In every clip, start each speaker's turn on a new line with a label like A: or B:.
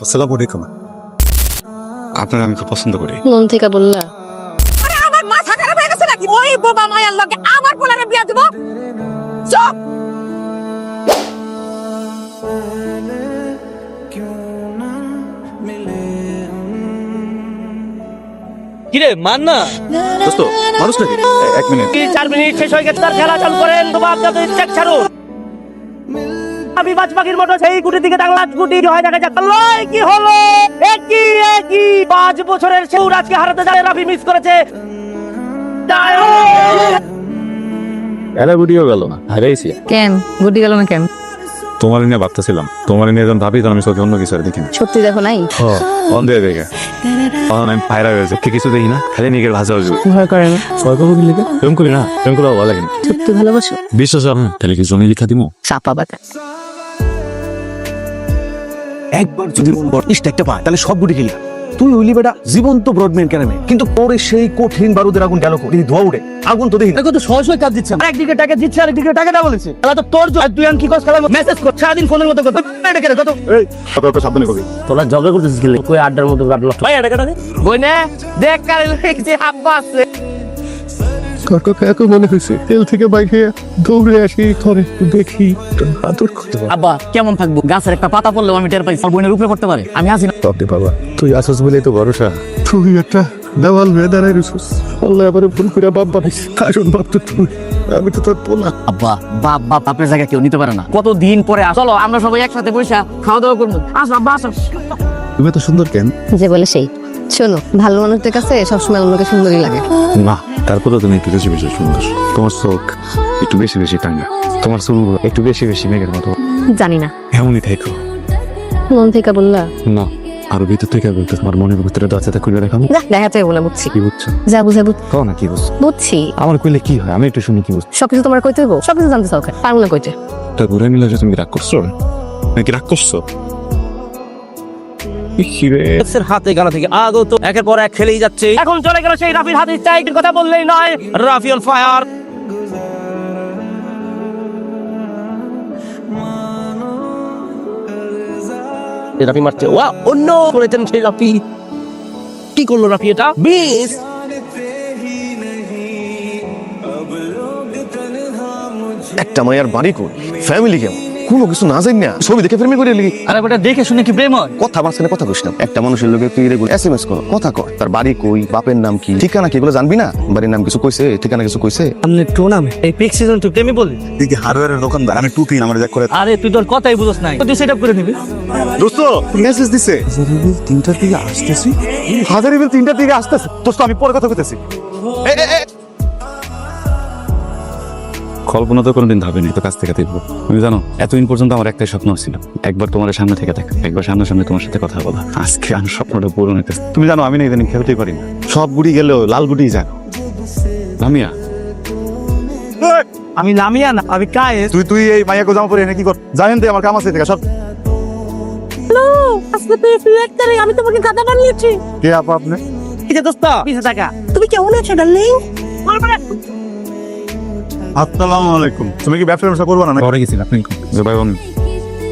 A: আসসালামু আলাইকুম। আপনার আমি খুব পছন্দ করি।
B: মন থেকে বললা?
C: আরে আমার মাথা খারাপ হয়ে গেছে নাকি? ওই বোবা মায়ার লগে আমার পোলারে বিয়া দিব? চুপ!
D: কিরে মান না
A: দোস্ত মানুষ নাকি? এক মিনিট।
D: 4 মিনিট শেষ হয়ে গেছে, তার খেলা চালু করেন। তোমার আপনাদের চেক ছাড়ুন। আমি বাজপাখির মতো সেই গুটির দিকে তাকালাম, গুটি হয় দেখা যাক। আল্লাহ, কি হলো? একই 5 বছরের সেউ রাজকে হারাতে যায়। রাফি মিস করেছে।
A: এলা গুটিও গেল না, হারাইছি।
B: কেন গুটি গেল না কেন?
A: তোমার নিয়ে ভাবতেছিলাম, তোমার নিয়ে যখন ভাবি তখন আমি চোখে অন্য কিছু আর দেখি না।
B: সত্যি দেখো নাই?
A: অন্ধে দেখে তখন আমি ফায়রা হয়েছে, কিছু দেখি না, খালি নিজের ভাষা হয়েছে।
B: ভয় করে না?
A: ছয় কবি লিখে প্রেম করি না, প্রেম করে ভালো লাগে না।
B: সত্যি ভালোবাসো?
A: বিশ্বাস আমি তাহলে কি জমি লিখা দিব?
B: চাপা বাতা।
E: একবার যদি মন বর্তিষ্ঠ একটা পায় তাহলে সব গুটি খেলি। তুই হইলি বেটা জীবন্ত ব্রডম্যান কেন কিন্তু পরে সেই কঠিন বারুদের আগুন গেল কোটি ধোয়া উঠে আগুন তো দেখি
D: দেখো তো সহজ কাজ দিচ্ছে। একদিকে টাকা দিচ্ছে, আরেকদিকে টাকাটা বলেছে। এলা তো তোর জন্য তুই আন কি কস খেলা মেসেজ কর সারাদিন ফোনের মতো কথা। এটা কেন কত
A: এই কত সাবধানে কবি।
D: তোরা ঝগড়া করতেছিস কি? কই আড্ডার মতো কাটলো ভাই। এটা কেন বই নে দেখ কারে লাগছে হাব্বা আছে।
A: কাকা কাকা মনে হয়েছে তেল থেকে বাইকে দৌড়ে আসি ঘরে দেখি আদর করতে পারে।
D: আব্বা কেমন থাকবো? গাছের একটা পাতা পড়লেও আমি টের পাই। আর বইনের উপরে পড়তে পারে, আমি আছি না।
A: তবে বাবা তুই আসস বলেই তো ভরসা। তুই একটা দেওয়াল হয়ে দাঁড়াই রইছিস। আল্লাহ আবার ভুল করে বাপ বানিস। আসল বাপ তো তুই, আমি তো তোর পোলা।
D: আব্বা বাপ বাপের জায়গা কেউ নিতে পারে না। কতদিন পরে চলো আমরা সবাই একসাথে বসে খাওয়া দাওয়া করবো। আসো আব্বা আসো।
A: তুমি তো সুন্দর কেন?
B: যে বলে সেই। শোনো, ভালো মানুষদের কাছে সবসময় অন্যকে সুন্দরই লাগে।
A: না তারপরেও তুমি একটু বেশি বেশি সুন্দর। তোমার চোখ একটু বেশি বেশি টাঙ্গা, তোমার চুলগুলো একটু বেশি বেশি মেঘের মতো।
B: জানি না,
A: এমনই থাকো।
B: মন থেকে বললা?
A: না আরো ভিতর থেকে বলতে তোমার মনের ভিতরে দরজাটা খুলে রাখো।
B: দেখাতে বলে বুঝছি।
A: কি বুঝছো?
B: যা বুঝে
A: কও না কি বুঝছো?
B: বুঝছি।
A: আমার কইলে কি হয় আমি একটু শুনি কি বুঝছো।
B: সবকিছু তোমার কইতে হইব? সবকিছু জানতে চাও কেন? পারবো না কইতে।
A: তা ঘুরে মিলে যে তুমি রাগ করছো নাকি রাগ করছো?
D: এক্সের হাতে গানা থেকে আগত একের পর এক খেলেই যাচ্ছে। এখন চলে গেল সেই রাফির হাতে। চাইটির কথা বললেই নয়, রাফি অন ফায়ার। রাফি মারছে, ওয়া অন্য করেছেন সেই রাফি। কি করলো রাফি? এটা বিস
E: একটা মায়ের বাড়ি কই ফ্যামিলি কেমন কোনো কিছু না জানি না ছবি দেখে প্রেমে করে লিখি।
D: আরে বেটা দেখে শুনে কি প্রেম হয়?
E: কথা মাঝখানে কথা কইস না। একটা মানুষের লোকে তুই রেগুলার এসএমএস কর, কথা কর, তার বাড়ি কই, বাপের নাম কি, ঠিকানা কি, এগুলো জানবি না? বাড়ির নাম কিছু কইছে, ঠিকানা কিছু কইছে?
D: আপনি টোনামে এই পিক সিজন তুই প্রেমই বললি?
A: তুই কি হার্ডওয়্যারের দোকানদার? আমি টুপি আমার যা করে।
D: আরে তুই তোর কথাই বুঝছ নাই, তুই সেটআপ করে নিবি।
A: দোস্ত মেসেজ দিছে 3টার দিকে আসতেছি। হাজারিবিল 3টার দিকে আসতেছে। দোস্ত আমি পরে কথা কইতেছি। কল্পনা তো কোনোদিন ভাবিনি তো কাছ থেকে দেখবো। তুমি জানো এতদিন পর্যন্ত আমার একটাই স্বপ্ন ছিল, একবার তোমার সামনে থেকে দেখা, একবার সামনাসামনি তোমার সাথে কথা বলা। আজকে আমি স্বপ্নটা পূরণ হইতেছে। তুমি জানো আমি না ইদানিং খেলতেই পারি না, সব গুড়ি গেলেও লাল গুড়ি যায়। লামিয়া
D: আমি লামিয়া না, আমি কায়েস।
A: তুই এই মাইয়াকে জামা পরে এনে কি কর? জানেন তো আমার কাম আছে থেকে সব।
C: হ্যালো, আজকে তুই ফ্লেক্টারে আমি তোমাকে গাদা বানিয়েছি।
A: কে আপা আপনি?
D: এই যে দোস্ত 20 টাকা।
C: তুমি কেমন আছো ডার্লিং?
A: আসসালামু আলাইকুম। তুমি কি ব্যবসা করবো না? ঘরে গেছিল আপনি ভাই বোন।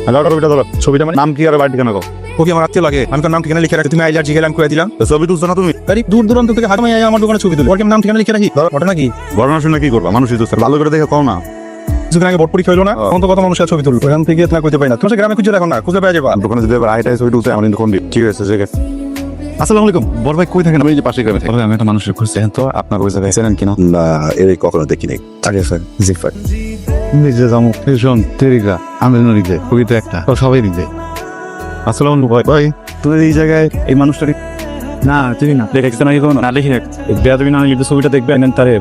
A: হ্যালো ছবিটা ধরো। ছবিটা মানে নাম কি আর বাড়ি ঠিকানা কও। ওকে আমার আত্মীয় লাগে, আমি তোর নাম ঠিকানা লিখে রাখি। তুমি আইলার জিগেলাম করে দিলাম, ছবি তুলছো না তুমি? আরে দূর দূরান্ত থেকে হাতে মাইয়া আমার দোকানে ছবি তুলি, ওর নাম ঠিকানা লিখে রাখি। ঘটনা কি? ঘটনা শুনে কি করবা? মানুষই তো স্যার ভালো করে দেখে কও না। কিছুদিন আগে ভোট পরীক্ষা হইলো না, তখন তো কত মানুষের ছবি তুললো, ওখান থেকে না কইতে পাই না। তুমি গ্রামে খুঁজে রাখো না, খুঁজে পেয়ে যাবা। দোকানে যদি আইটাই ছবি তুলছে আমার দোকান ঠিক আছে ঠিক আছে। আসসালামু আলাইকুম। বড় ভাই কই থাকেন? আমি যে পাশে গ্রামে থাকি। আমি একটা মানুষের খুঁজছি তো আপনার ওই জায়গায় ছিলেন কিনা?
E: না এর কখনো দেখি নাই।
A: আগে স্যার জি স্যার নিজে যাবো ভীষণ তেরিকা আমি নিজে কবি তো একটা সবাই নিজে। আসসালামু আলাইকুম ভাই। তুই এই জায়গায় এই মানুষটাকে না চিনি না, দেখেছি না এখন না দেখি দেয়া তুমি না লিখে ছবিটা দেখবে তারে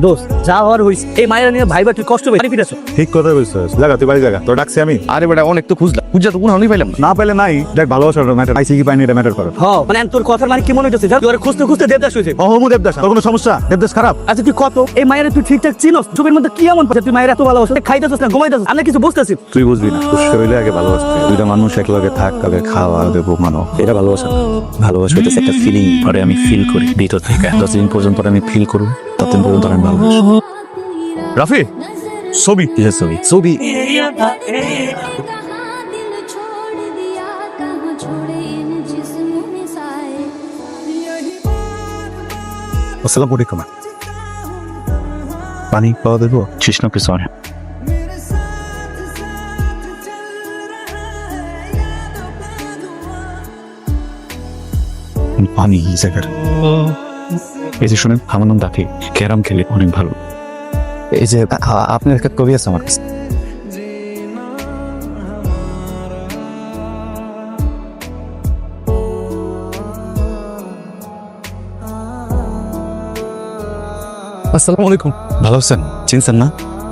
D: দোস্ত যা হওয়ার হইছে। এই মায়ের নিয়ে ভাইবা তুই কষ্ট পেয়ে ফিরেছো।
A: ঠিক কথা বলছিস। জায়গা তুই বাড়ি জায়গা তোর ডাকছি আমি।
E: আরে বেটা অনেক তো খুঁজলাম, খুঁজা তো কোনো হলেই পাইলাম না।
A: না পেলে নাই দেখ ভালোবাসার ম্যাটার আইসি কি পাইনি এটা ম্যাটার করে।
D: হ্যাঁ মানে তোর কথার মানে কি মনে হচ্ছে? তুই আর খুঁজতে খুঁজতে দেবদাস হয়েছে।
A: অহমু দেবদাস তোর কোনো সমস্যা? দেবদাস খারাপ?
D: আচ্ছা তুই কত এই মায়ের তুই ঠিকঠাক চিনোস? ছবির মধ্যে কি এমন তুই মায়ের এত ভালোবাসা? খাইতেছিস না ঘুমাইতেছিস? আমি কিছু বুঝতেছি।
A: তুই বুঝবি না, খুশি হইলে আগে ভালোবাসতে। দুইটা মানুষ একলগে থাক, আগে খাওয়া দেবো মানো, এটা ভালোবাসা। ভালোবাসা হইতেছে একটা ফিলিং, পরে আমি ফিল করি ভিতর থেকে। যতদিন পর্যন্ত আমি ফিল করব ততদিন পর্যন্ত আমি ভালোবাসি। রাফি ছবি কিসের ছবি? ছবি আসসালামু আলাইকুম। পানি পাওয়া দেবো? কৃষ্ণ কৃষ্ণ। পানি এই জায়গার। এই যে শুনেন, আমার নাম দাফি, ক্যারাম খেলে অনেক ভালো। এই যে আপনার একটা কবি আছে আমার কাছে। আসসালামু আলাইকুম। ভালো আছেন? চিনছেন না?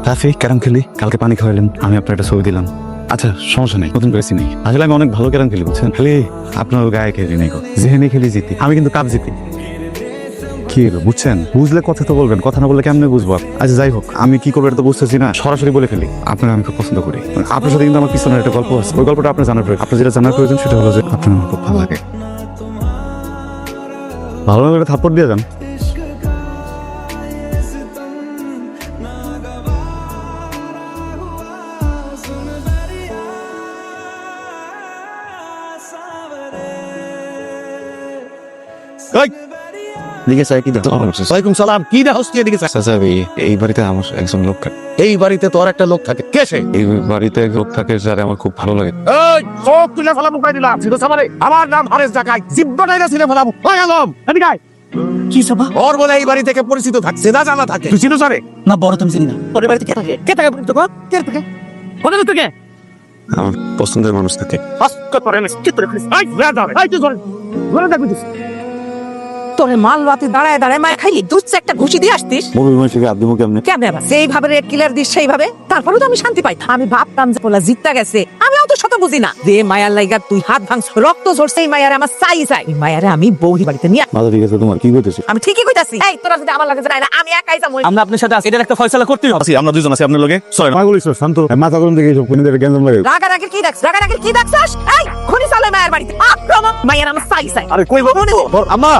A: কাফি ক্যারাম খেলি, কালকে পানি খাওয়াইলেন, আমি আপনার একটা ছবি দিলাম। আচ্ছা সমস্যা নেই, নতুন করে চিনি। আসলে আমি অনেক ভালো ক্যারাম খেলি, বুঝছেন? খালি আপনার গায়ে খেলি নেই, যেহেনে খেলি জিতি। আমি কিন্তু কাপ জিতি। কি হলো বুঝছেন? বুঝলে কথা তো বলবেন, কথা না বললে কেমনে বুঝবো? আচ্ছা যাই হোক, আমি কি করবো এটা তো বুঝতেছি না, সরাসরি বলে ফেলি। আপনার আমি খুব পছন্দ করি। আপনার সাথে কিন্তু আমার পিছনের একটা গল্প আছে, ওই গল্পটা আপনার জানার প্রয়োজন। আপনার যেটা জানার প্রয়োজন সেটা হলো যে আপনার আমার খুব ভালো লাগে। ভালো লাগলে থাপ্পড় দিয়ে যান।
E: ওয়ালাইকুম সালাম। কি দেখোস কি এদিকে?
F: এই বাড়িতে আমার একজন লোক থাকে।
E: এই বাড়িতে তোর একটা লোক থাকে, কে সে?
F: এই বাড়িতে এক লোক থাকে যারা আমার খুব ভালো লাগে।
E: এই চোখ তুলে ফেলা মুখাই দিলাম। ছিল সামারে আমার নাম হারেস জাকাই, জিব্বাটাইরা ছিনে ফেলাবো। ওই আলম এদিকে আয়।
D: কি সবা?
E: ওর বলে এই বাড়ি থেকে পরিচিত থাকছে না, জানা থাকে। তুই চিনো সারে?
D: না বড় তুমি চিনি না। তোর বাড়িতে কে থাকে? কে থাকে তো? কে থাকে? কোথা থেকে?
F: আমার পছন্দের মানুষ থাকে।
E: হাসকা তোরে না কি তোরে খুলিস? এই বেয়া দাও। এই তুই ধরে ধরে দেখবি তুই।
C: তোরে মাল রাতে দাঁড়ায় দাঁড়ায় মায় খাইলি, দুধ চা একটা ঘুষি দিয়ে আসতিস।
F: মুরবি মানুষকে আব্দুমু কেমনে?
C: কেমনে আবার সেইভাবে রেড কিলার দিস সেইভাবে? তারপরেও তো আমি শান্তি পাই। আমি ভাবতাম যে পোলা জিততে গেছে, আমি অত শত বুঝি না। যে মায়ার লাইগা তুই হাত ভাঙছ, রক্ত ঝরছে, এই মায়ারে আমার চাই চাই। এই মায়ারে আমি বউহি বাড়িতে নিয়ে
F: মাথা ঠিক আছে তোমার? কি করতেছি?
C: আমি ঠিকই কইতাছি। এই তোরা যদি আমার লাগে যায় না, আমি একাই যাবো।
D: আমরা আপনার সাথে আছি, এটার একটা ফয়সালা করতেই হবে।
A: আছি, আমরা দুজন আছি আপনার লগে। সরি না বলিস, শান্ত মাথা গরম থেকে এইসব কোনে দেবে গ্যাঞ্জাম লাগে।
C: রাগারাগির কি দেখছ? রাগারাগির কি দেখছস? এই খনি চলে মায়ের বাড়িতে আক্রমণ, মায়ের আমার চাই চাই।
A: আরে কই আম্মা,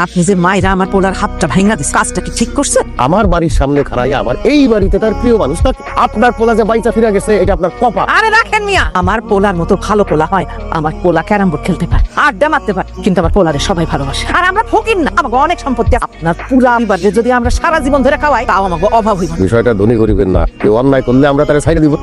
C: আপনি যে মায়েরা আমার পোলার হাতটা ভাঙা দিস, কাজটা কি ঠিক করছে?
E: আমার বাড়ির সামনে খাড়াই আমার এই বাড়িতে তার প্রিয় মানুষ থাকে। আপনার পোলা যে বাইচা ফিরে গেছে, এটা আপনার কপাল।
C: আরে রাখেন মিয়া, আমার পোলার মতো ভালো পোলা হয়। আমার পোলা ক্যারাম বোর্ড খেলতে পারে, আড্ডা মারতে পারে, কিন্তু আমার পোলারে সবাই ভালোবাসে। আর আমরা ফকির না, আমাকে অনেক সম্পত্তি আছে। আপনার পুরা বাড়ি যদি আমরা সারা জীবন ধরে খাওয়াই, তাও আমাকে অভাব হইব না।
E: বিষয়টা ধনী করিবেন না, কেউ অন্যায় করলে আমরা তারা ছাইড়ে দিব।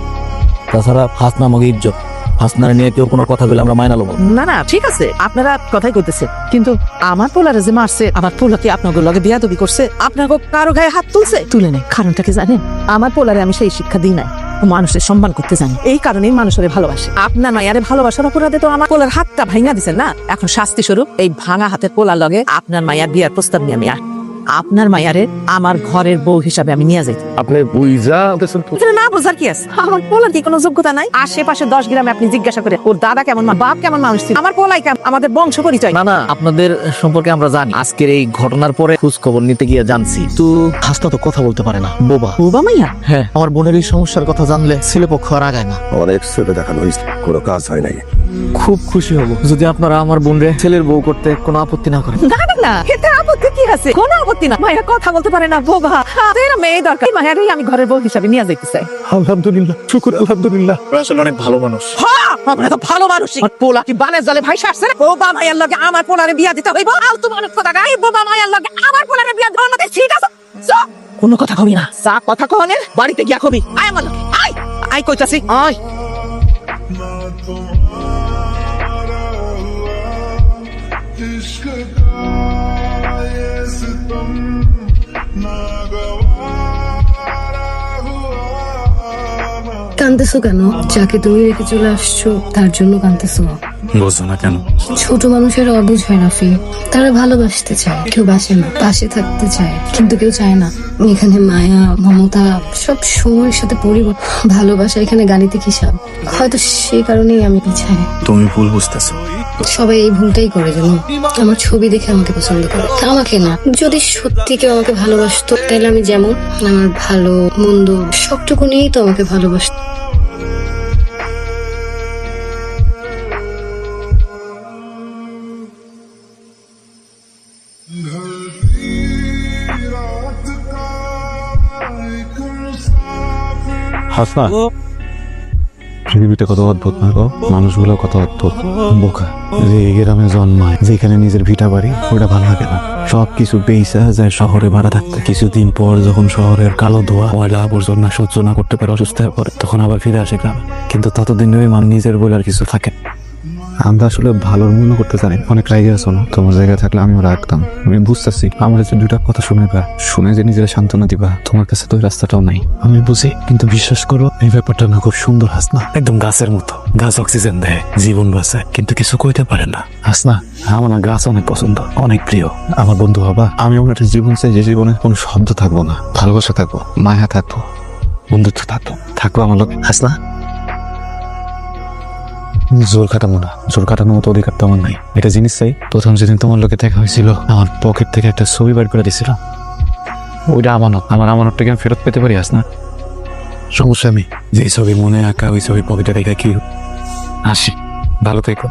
G: তাছাড়া হাসনা আমাকে ইজ্জত, হাসনার নিয়ে কেউ কোনো কথা বলে আমরা মাইনা লব।
C: না না ঠিক আছে, আপনারা কথাই কইতেছে, কিন্তু আমার পোলারে যে মারছে, আমার পোলা কি আপনাদের লগে বিয়াদবি করছে? আপনাকে কারো গায়ে হাত তুলছে? তুলে নেই। কারণটা কি জানেন? আমার পোলারে আমি সেই শিক্ষা দিই নাই, মানুষের সম্মান করতে জানি। এই কারণেই মানুষের ভালোবাসে। আপনার মায়ারে ভালোবাসার অপরাধে তো আমার পোলার হাতটা ভাঙা দিছেন না। এখন শাস্তি স্বরূপ এই ভাঙা হাতের পোলার লগে আপনার মায়ার বিয়ার প্রস্তাব নিয়ে আমি আপনার মায়ারে আমার ঘরের বউ হিসাবে আমি নিয়ে যাই।
E: আপনি বুঝা
C: না বোঝার কি আছে? আমার পোলার কি কোনো যোগ্যতা নাই? আশেপাশে 10 গ্রামে আপনি জিজ্ঞাসা করে ওর দাদা কেমন, বাপ কেমন মানুষ ছিল, আমার পোলাই কেমন, আমাদের বংশ পরিচয়।
G: না না, আপনাদের সম্পর্কে আমরা জানি। আজকের এই ঘটনার পরে খোঁজ খবর নিতে গিয়ে জানছি তো হাসনা তো কথা বলতে পারে না, বোবা।
C: বাবা মাইয়া?
G: হ্যাঁ, আমার বোনের এই সমস্যার কথা জানলে ছেলে পক্ষ আর আগায় না।
E: অনেক ছেলে দেখানো হয়েছে, কোনো কাজ হয় নাই।
G: খুব খুশি হব যদি আপনারা আমার বোনরে ছেলের বউ করতে কোনো আপত্তি না করেন।
C: না না না, এতে আপত্তি কি আছে? কোনো আপত্তি না। মায়েরা কথা বলতে পারে না, বোবা। এর মেয়ে দরকার, মায়েরই আমি ঘরের বউ হিসাবে নিয়ে যাইতে চাই।
A: আলহামদুলিল্লাহ, শুকুর আলহামদুলিল্লাহ।
G: আসলে অনেক ভালো মানুষ।
C: হ্যাঁ, আমরা তো ভালো মানুষই। আমার পোলা কি বানের জলে ভাইসা আসছে? বোবা মায়ের লগে আমার পোলারে বিয়া দিতে হইব? আলতু মানুষ কথা গাই, বোবা মায়ের লগে আমার পোলারে বিয়া দেওয়ার মধ্যে ঠিক আছে?
G: কোনো কথা কবি না।
C: যা কথা কহনের বাড়িতে গিয়া কবি। আয় আমার লগে, আয় আয় কইতাছি, আয়।
B: কাঁদতেছো কেন? যাকে তুমি রেখে চলে আসছো তার জন্য কাঁদতেছো?
A: বুঝছো না কেন?
B: ছোট মানুষের অবুঝ হয় রাফি, তারা ভালোবাসতে চায়, কেউ বাসে না, পাশে থাকতে চায়, কিন্তু কেউ চায় না। এখানে মায়া মমতা সব সময়ের সাথে পরিবর্তন। ভালোবাসা এখানে গাণিতিক হিসাব। হয়তো সেই কারণেই আমি পিছাই।
A: তুমি ভুল বুঝতেছো।
B: সবাই এই ভুলটাই করে, জানো? আমার ছবি দেখে আমাকে পছন্দ করে, আমাকে না। যদি সত্যি কেউ আমাকে ভালোবাসতো, তাহলে আমি যেমন আমার ভালো মন্দ সবটুকু নিয়েই তো আমাকে ভালোবাসতো।
A: হাসনা,
F: পৃথিবীটা কত অদ্ভুত না গো, মানুষগুলো কত অদ্ভুত বোকা। যে এই গ্রামে জন্মায়, যেখানে নিজের ভিটা বাড়ি, ওটা ভালো লাগে না। সবকিছু বেইসা যায় শহরে ভাড়া থাকতে। কিছুদিন পর যখন শহরের কালো ধোয়া, ময়লা আবর্জনা সহ্য না করতে পারে, অসুস্থ হয়ে পড়ে, তখন আবার ফিরে আসে গ্রামে। কিন্তু ততদিন ওই নিজের বলে আর কিছু থাকে না। আমরা আসলে ভালোর মূল্য করতে জানি। অনেক রাইগে আছো না, তোমার জায়গায় থাকলে আমিও রাখতাম। আমি বুঝতেছি আমার যে দুটা কথা শুনে যে নিজের সান্ত্বনা দিবা, তোমার কাছে তো ওই রাস্তাটাও নাই। আমি বুঝি, কিন্তু বিশ্বাস করো এই ব্যাপারটা না খুব সুন্দর হাসনা, একদম গাছের মতো। গাছ অক্সিজেন দেয়, জীবন বাঁচায়, কিন্তু কিছু কইতে পারে না। হাসনা, আমার না গাছ অনেক পছন্দ, অনেক প্রিয়। আমার বন্ধু হবা। আমি এমন একটা জীবন চাই যে জীবনে কোনো শব্দ থাকবো না, ভালোবাসা থাকবো, মায়া থাকবো, বন্ধুত্ব থাকবো আমার লোক। হাসনা, জোর কাটাবো না, জোর কাটানোর মতো অধিকার তো আমার নাই। এটা জিনিস চাই, প্রথম যেদিন তোমার লোকে দেখা হয়েছিল, আমার পকেট থেকে একটা ছবি বার করে দিছিল। ওইটা আমানত, আমার আমানতটাকে আমি ফেরত পেতে পারি। না সমস্যা আমি যে ছবি মনে আঁকা, ওই ছবি পকেটে রেখে কি আসি। ভালো থেকো।